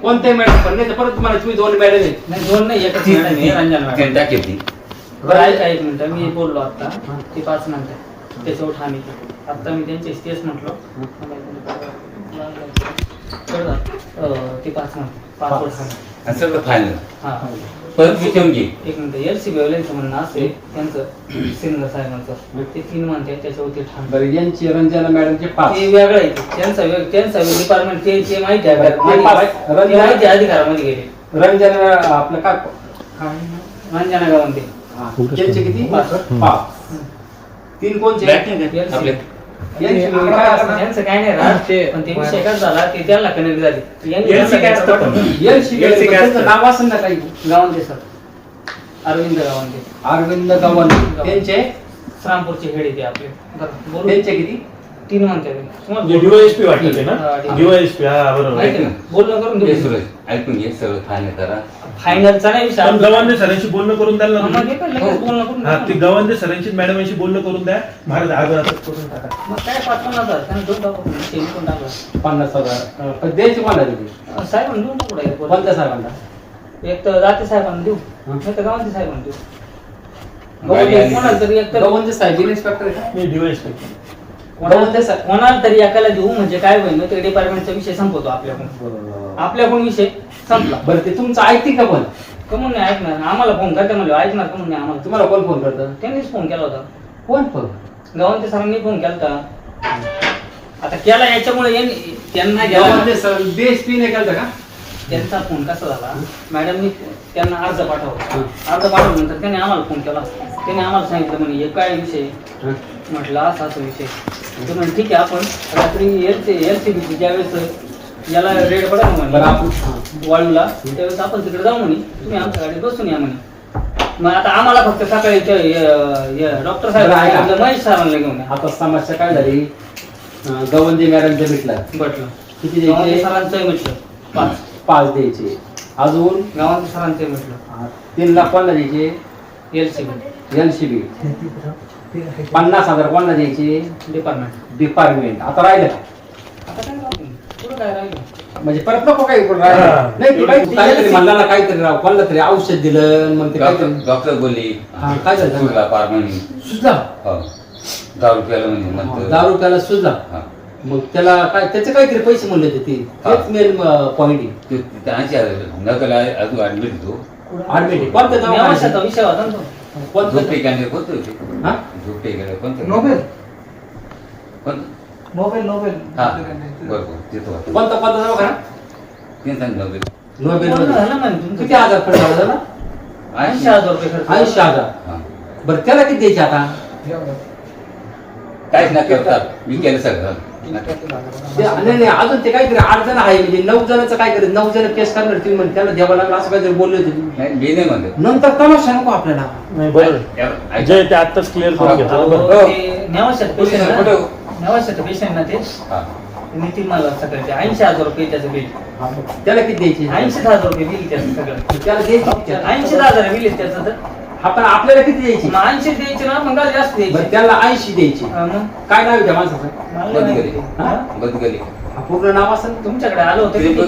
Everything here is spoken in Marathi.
कोणत्याही मॅडम पण नाही तर परत तुम्हाला तुम्ही दोन मॅडम आहेत. नाही दोन नाही एकच मॅडम आहे रंजना मॅडम. टाकेल बरं ऐका एक मिनिट मी बोललो आता ती 5 मिनिटं त्याच्यावर ठाणे आता मी त्यांचे तेच म्हटलो ती 5 मिनिट 5 वर्ष सगळं फायनल हा परत विचारून घे. एक मिनिट LCB वाल्यांचं म्हणणं असं आहे त्यांचं सिंगर साहेबांचं ते 3 म्हणते त्याच्यावरती ठाणे. बरं यांची रंजना मॅडमचे 5 ते वेगळं आहे त्यांचा डिपार्टमेंट ते माहिती आहे माहिती अधिकारामध्ये गेले. रंजना आपलं काय रंजना गावंते यांचे किती 5 3 कोणचे आपले यांचं काय नाही राहत पण ते विषय काय झाला ते त्याला कनेक्ट झाले नाव असेल ना काही गावंते सर अरविंद गावंते अरविंद गव्हाणे त्यांचे श्रामपूरचे हेड ते आपले बोलू त्यांचे किती 3 म्हणते DYSP वाटतं ते ना DYSP हा बरोबर ऐक ना. बोलणं करून घे घेऊ सुरेश ऐकून घे सगळं फायनल करा. फायनलचा नाही विषय पण गवांदे सरांशी बोलणं करून द्याल ना मग तुम्ही? हे पण लगेच बोलणं करून हा टाका. ती गवांदे सरांशी मॅडमांशी बोलणं करून द्या. महाराज आग्रहातच करून टाका. मग काय 5-50,000 त्यांना देऊन टाकू शेणी पण टाकला 50,000 पण द्यायचे कोणाला दिली साहेबांना देऊन टाकू direct. कोणत्या साहेबांना एक तर जाते साहेबांना देऊ नाही तर गावांचे साहेबांना देऊ गाडी आली. कोणाला तरी एक तर गव्हाणचे साहेब इन्स्पेक्टर आहे का? मी DYSP कोणाला तरी एकाला देऊ म्हणजे काय होईल ते डिपार्टमेंटचा विषय संपवतो आपल्याकडून विषय संपला. बरं ते तुमचं ऐकते का पण कमून नाही ऐकणार आम्हाला फोन करते म्हणजे ऐकणार कमून नाही आम्हाला तुम्हाला कोण फोन करतं त्यांनीच फोन केला होता कोण फोन गावांच्या सरांनी फोन केला होता आता केला याच्यामुळे त्यांना गव्हाणचे सर DSP नाही केलं का त्यांचा फोन कसा झाला मॅडमनी त्यांना अर्ज पाठवला अर्ज पाठवल्यानंतर त्यांनी आम्हाला फोन केला त्यांनी आम्हाला सांगितलं म्हणे हे काय विषय म्हटलं असा विषय ते म्हणजे ठीक आहे आपण रात्री LCB ज्यावेळेस याला रेड पडा बरं आपण वाळूला त्यावेळेस आपण तिकडे जाऊ म्हणे तुम्ही आमच्या गाडीत बसून या म्हणे. मग आता आम्हाला फक्त सकाळी डॉक्टर साहेब महेश सरांना घेऊन या. आता समस्या काय झाली गवंदी मॅडमच्या भेटला म्हटलं किती द्यायचे सरांचंही म्हटलं 5 द्यायचे अजून गावांच्या सरांचंही म्हटलं 3 लाख कोणाला द्यायचे LCB 50,000 कोणाला द्यायचे डिपार्टमेंट आता राहिलं म्हणजे परत नको काही नाही काहीतरी म्हणला ना काहीतरी राव कोणाला तरी औषध दिलं मग ते काहीतरी डॉक्टर बोलली काय झालं सुजला पार म्हणे. सुजला हो. 10 रुपयाला म्हणजे म्हणतो. 10 रुपयाला सुजला हा. मग त्याला काय त्याचे काहीतरी पैसे म्हणले होते ते तेच मेन पॉइंट आहे ते- ते 80,000 नकला अजून ऍडमिट होतो. ऍडमिट कोणत्या दवाखान्यात? विषय होता ना तो. कोणत्या झोपटे कॅन्डल कोणतं होते हा? झोपटे कॅन्डल कोणतं नोबेल कोणतं नोबेल हा बरोबर तिथं होतं. कोणता दवाखाना ते सांग नव्हते. नोबेल बोलणं मध्ये. झालं ना तुमचं. किती हजार खर्च झाला ना 80,000 रुपये खर्च. 80,000 हा. बरं त्याला किती द्यायचे आता काहीच न करतात मी केलं सगळं नाही अजून ते काहीतरी 8 जण आहे म्हणजे 9 जणांचं काय करत 9 जण केस करणार तुम्ही म्हणजे त्याला द्यावं लागलं असं काहीतरी बोलले होते तुम्ही. नाही मी नाही म्हणतो. नंतर तमाशा नको आपल्याला नाही बरोबर जय ते आत्ताच क्लिअर करून घेतलं अहो, बरं. ते नेवाशाचं पोलीस patient कुठं? ना, नेवाशाचं patient ना ते हा. नितीन मला सगळं 80,000 रुपये त्याचं बिल त्याला किती द्यायचे 80,000 रुपये बिल त्याचं सगळं त्याला द्यायचे 80,000 बिल त्याचं तर आपण आपल्याला किती द्यायची मग 80 द्यायचे ना मग जास्त बरं द्यायचे त्याला 80 द्यायची मग काय नाव आहे त्या माणसाचं मला नाही बदगली माहिती. हा? बदगली हा पूर्ण नाव असेल तुमच्याकडे आलं होतं ते- किती